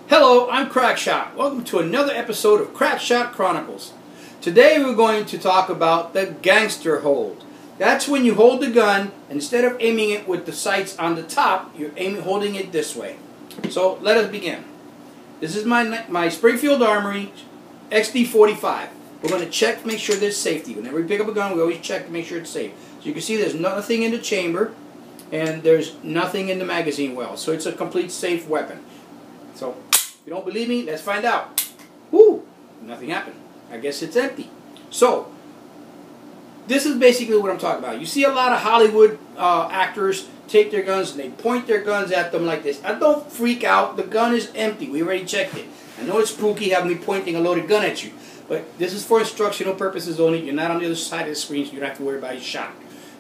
Hello, I'm Crackshot. Welcome to another episode of Crackshot Chronicles. Today we're going to talk about the gangster hold. That's when you hold the gun, and instead of aiming it with the sights on the top, you're holding it this way. So let us begin. This is my Springfield Armory XD45. We're going to check to make sure there's safety. Whenever we pick up a gun, we always check to make sure it's safe. So you can see there's nothing in the chamber, and there's nothing in the magazine well. So it's a complete safe weapon. So if you don't believe me, let's find out. Woo! Nothing happened. I guess it's empty. So this is basically what I'm talking about. You see a lot of Hollywood actors take their guns and they point their guns at them like this. Now don't freak out. The gun is empty. We already checked it. I know it's spooky having me pointing a loaded gun at you, but this is for instructional purposes only. You're not on the other side of the screen, so you don't have to worry about your shot.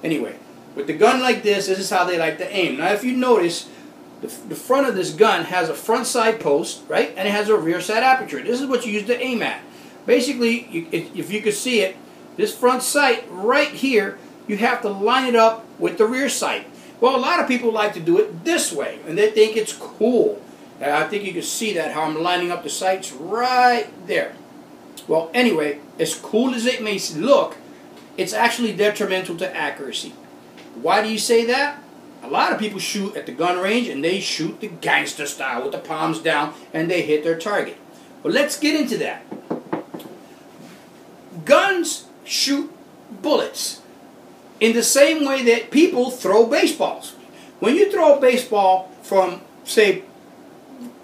Anyway, with the gun like this is how they like to aim. Now if you notice, the front of this gun has a front side post, right? And it has a rear side aperture. This is what you use to aim at. Basically, if you could see it, this front sight right here, you have to line it up with the rear sight. Well, a lot of people like to do it this way, and they think it's cool. And I think you can see that, how I'm lining up the sights right there. Well, anyway, as cool as it may look, it's actually detrimental to accuracy. Why do you say that? A lot of people shoot at the gun range and they shoot the gangster style with the palms down and they hit their target. Well, let's get into that. Guns shoot bullets in the same way that people throw baseballs. When you throw a baseball from, say,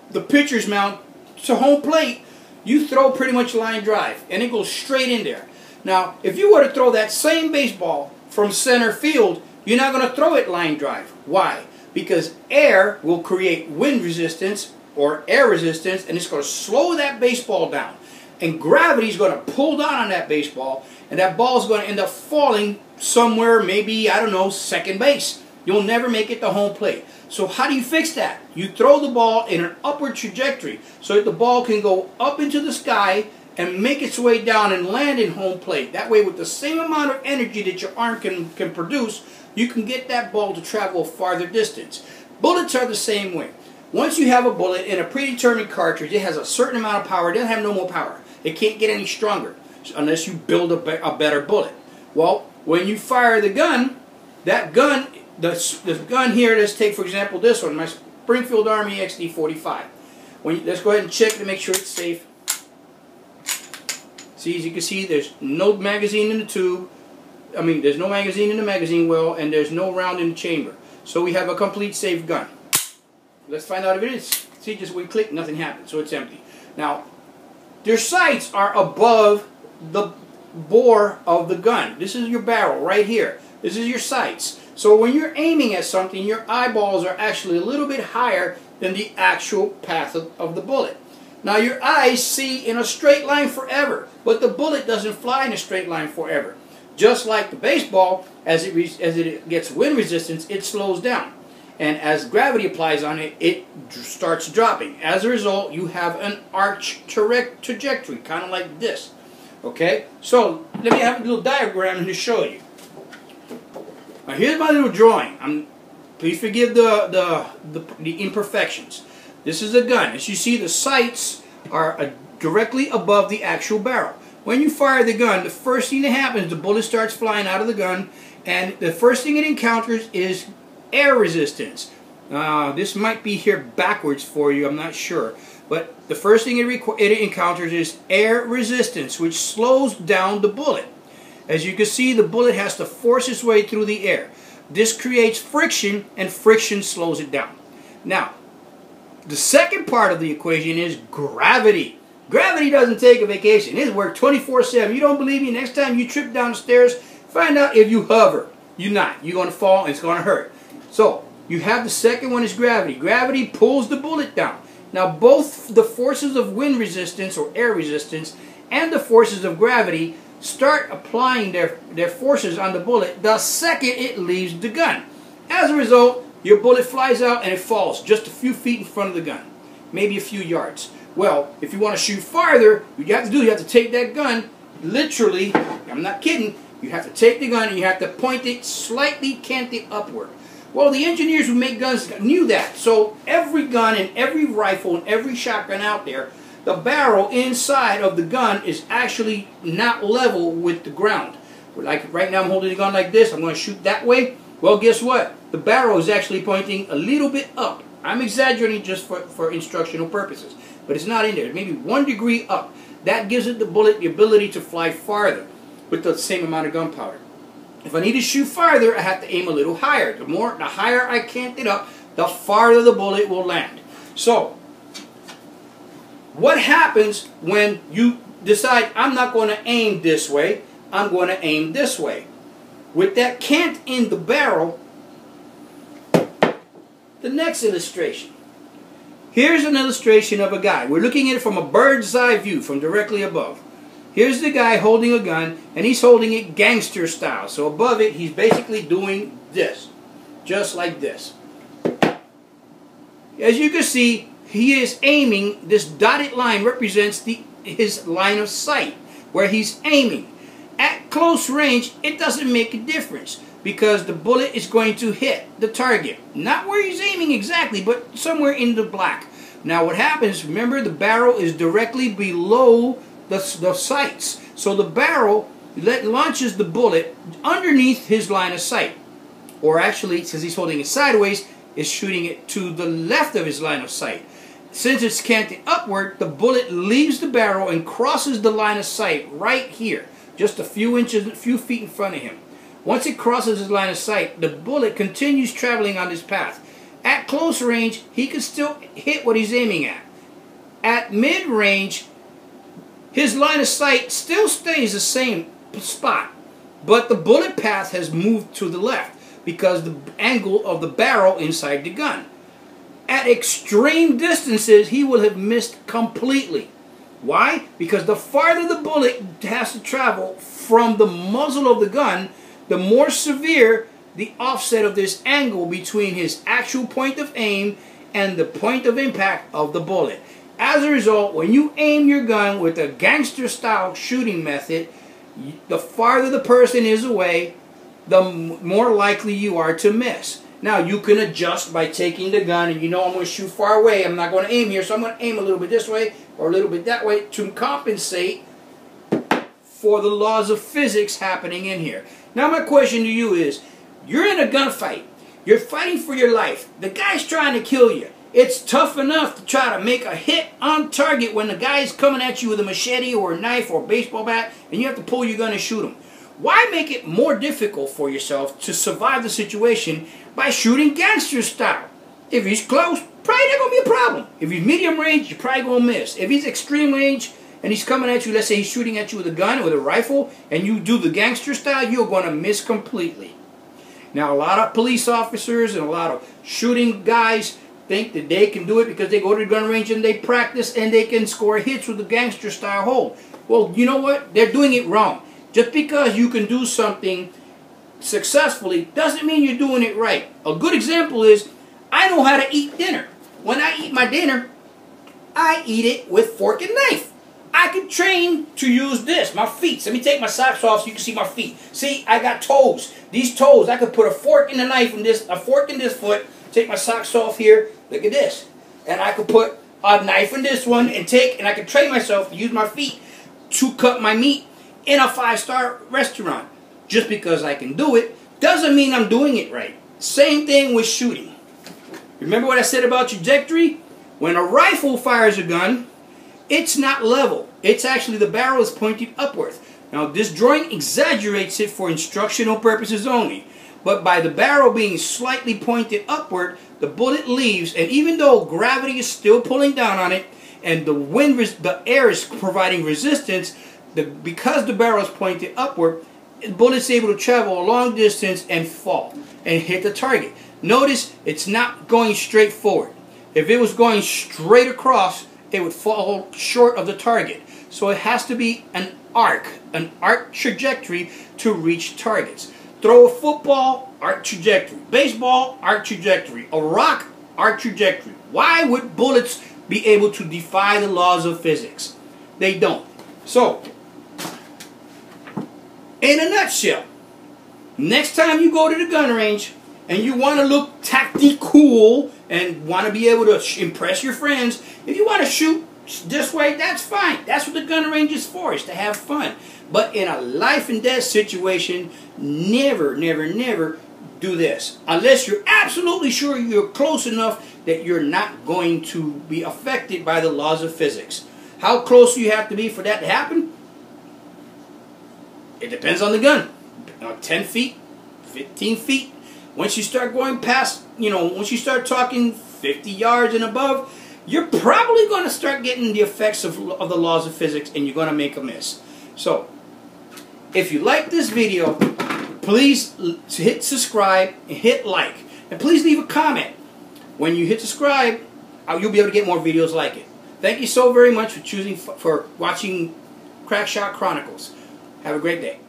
the pitcher's mound to home plate, you throw pretty much line drive and it goes straight in there. Now, if you were to throw that same baseball from center field, you're not going to throw it line drive. Why? Because air will create wind resistance or air resistance, and it's going to slow that baseball down. And gravity is going to pull down on that baseball, and that ball is going to end up falling somewhere, maybe, I don't know, second base. You'll never make it to home plate. So how do you fix that? You throw the ball in an upward trajectory so that the ball can go up into the sky and make its way down and land in home plate. That way, with the same amount of energy that your arm can produce, you can get that ball to travel a farther distance. Bullets are the same way. Once you have a bullet in a predetermined cartridge, it has a certain amount of power. It doesn't have no more power. It can't get any stronger unless you build a better bullet. Well, when you fire the gun, that gun, the gun here, let's take for example this one, my Springfield Armory XD45. Let's go ahead and check to make sure it's safe. See, as you can see, there's no magazine in the tube. I mean, there's no magazine in the magazine well, and there's no round in the chamber. So we have a complete safe gun. Let's find out if it is. See, just we click, nothing happens, so it's empty. Now, their sights are above the bore of the gun. This is your barrel right here. This is your sights. So when you're aiming at something, your eyeballs are actually a little bit higher than the actual path of the bullet. Now your eyes see in a straight line forever, but the bullet doesn't fly in a straight line forever. Just like the baseball, as it gets wind resistance, it slows down. And as gravity applies on it, it starts dropping. As a result, you have an arch trajectory, kind of like this. Okay? So, let me have a little diagram to show you. Now, here's my little drawing. Please forgive the imperfections. This is a gun. As you see, the sights are directly above the actual barrel. When you fire the gun, the first thing that happens, the bullet starts flying out of the gun, and the first thing it encounters is air resistance. This might be here backwards for you, I'm not sure. But the first thing it encounters is air resistance, which slows down the bullet. As you can see, the bullet has to force its way through the air. This creates friction, and friction slows it down. Now, the second part of the equation is gravity. Gravity doesn't take a vacation. It works 24/7. You don't believe me? Next time you trip down the stairs, find out if you hover. You're not. You're going to fall and it's going to hurt. So, you have the second one is gravity. Gravity pulls the bullet down. Now, both the forces of wind resistance or air resistance and the forces of gravity start applying their forces on the bullet the second it leaves the gun. As a result, your bullet flies out and it falls just a few feet in front of the gun. Maybe a few yards. Well, if you want to shoot farther, what you have to take that gun, literally, I'm not kidding, you have to take the gun and you have to point it slightly canted upward. Well, the engineers who make guns knew that. So every gun and every rifle and every shotgun out there, the barrel inside of the gun is actually not level with the ground. Like right now I'm holding the gun like this, I'm going to shoot that way. Well, guess what? The barrel is actually pointing a little bit up. I'm exaggerating just for instructional purposes, but it's not in there. It's maybe 1 degree up. That gives it the bullet the ability to fly farther with the same amount of gunpowder. If I need to shoot farther, I have to aim a little higher. The higher I cant it up, the farther the bullet will land. So, what happens when you decide, I'm not going to aim this way, I'm going to aim this way? With that cant in the barrel, the next illustration. Here's an illustration of a guy. We're looking at it from a bird's eye view, from directly above. Here's the guy holding a gun, and he's holding it gangster style. So above it, he's basically doing this. Just like this. As you can see, he is aiming. This dotted line represents his line of sight, where he's aiming. At close range, it doesn't make a difference, because the bullet is going to hit the target. Not where he's aiming exactly, but somewhere in the black. Now what happens, remember, the barrel is directly below the sights. So the barrel launches the bullet underneath his line of sight. Or actually, since he's holding it sideways, is shooting it to the left of his line of sight. Since it's canted upward, the bullet leaves the barrel and crosses the line of sight right here. Just a few feet in front of him. Once it crosses his line of sight, the bullet continues traveling on this path. At close range, he can still hit what he's aiming at. At mid-range, his line of sight still stays the same spot, but the bullet path has moved to the left because the angle of the barrel inside the gun. At extreme distances, he will have missed completely. Why? Because the farther the bullet has to travel from the muzzle of the gun, the more severe the offset of this angle between his actual point of aim and the point of impact of the bullet. As a result, when you aim your gun with a gangster style shooting method, the farther the person is away, the more likely you are to miss. Now, you can adjust by taking the gun, and you know I'm going to shoot far away, I'm not going to aim here, so I'm going to aim a little bit this way or a little bit that way to compensate for the laws of physics happening in here. Now, my question to you is, you're in a gunfight, you're fighting for your life, the guy's trying to kill you. It's tough enough to try to make a hit on target when the guy's coming at you with a machete or a knife or a baseball bat, and you have to pull your gun and shoot him. Why make it more difficult for yourself to survive the situation by shooting gangster style? If he's close, probably not going to be a problem. If he's medium range, you're probably going to miss. If he's extreme range and he's coming at you, let's say he's shooting at you with a gun or with a rifle, and you do the gangster style, you're going to miss completely. Now, a lot of police officers and a lot of shooting guys think that they can do it because they go to the gun range and they practice and they can score hits with the gangster style hold. Well, you know what? They're doing it wrong. Just because you can do something successfully doesn't mean you're doing it right. A good example is, I know how to eat dinner. When I eat my dinner, I eat it with fork and knife. I can train to use this, my feet. Let me take my socks off so you can see my feet. See, I got toes. These toes, I could put a fork and a knife in this, a fork in this foot, take my socks off here, look at this. And I could put a knife in this one and I could train myself to use my feet to cut my meat in a 5-star restaurant. Just because I can do it doesn't mean I'm doing it right. Same thing with shooting. Remember what I said about trajectory? When a rifle fires a gun, it's not level. It's actually, the barrel is pointed upwards. Now, this drawing exaggerates it for instructional purposes only. But by the barrel being slightly pointed upward, the bullet leaves, and even though gravity is still pulling down on it, and the air is providing resistance, because the barrel is pointed upward, the bullet's able to travel a long distance and fall and hit the target. Notice it's not going straight forward. If it was going straight across, it would fall short of the target. So it has to be an arc trajectory to reach targets. Throw a football, arc trajectory. Baseball, arc trajectory. A rock, arc trajectory. Why would bullets be able to defy the laws of physics? They don't. So, in a nutshell, next time you go to the gun range and you want to look tactical and want to be able to impress your friends, if you want to shoot this way, that's fine. That's what the gun range is for, is to have fun. But in a life and death situation, never, never, never do this. Unless you're absolutely sure you're close enough that you're not going to be affected by the laws of physics. How close do you have to be for that to happen? It depends on the gun. 10 feet, 15 feet. Once you start going past, once you start talking 50 yards and above, you're probably going to start getting the effects of the laws of physics, and you're going to make a miss. So, if you like this video, please hit subscribe and hit like. And please leave a comment. When you hit subscribe, you'll be able to get more videos like it. Thank you so very much for watching Crackshot Chronicles. Have a great day.